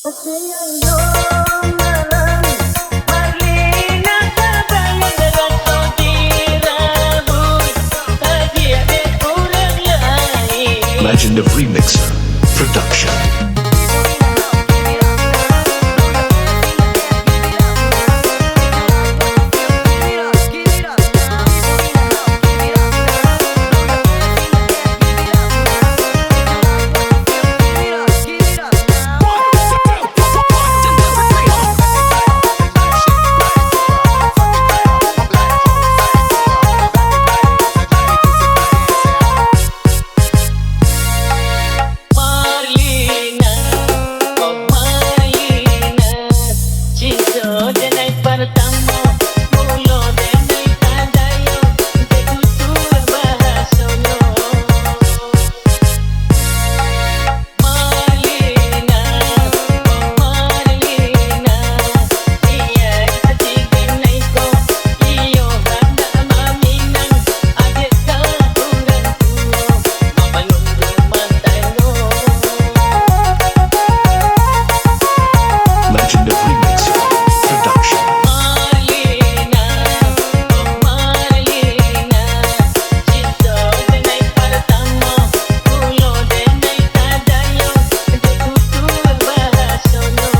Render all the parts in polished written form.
Marlina kabayan raso dirabut hadiah de kurang lain. Legend of Remixer Production. Marlina, oh Marlina, cinta denai pertama, mula denai tadayo, ketutur bahasanya. Marlina, oh Marlina, iya hati denai ko, iyo hendak maminang, adik kau kurang tua, mabalung rumah tayo. Legend of Remixer Production. Marlina, oh Marlina, cinta denai pertama, mula denai tadayo, ketutur bahasanya.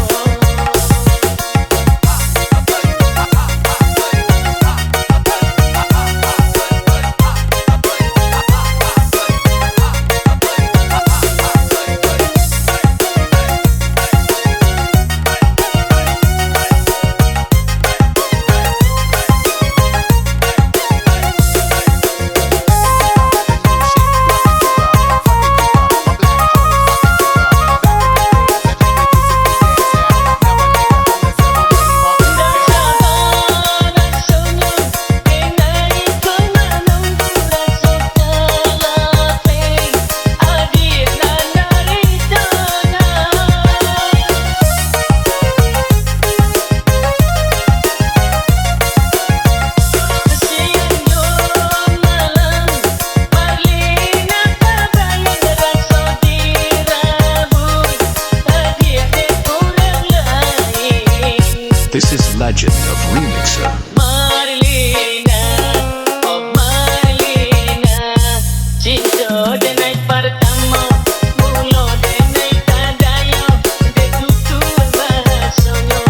This is Legend of Remixer. Marlina, oh Marlina, cinta denai pertama, mula denai tadayo, ketutur bahasanya.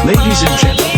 Ladies and gentlemen,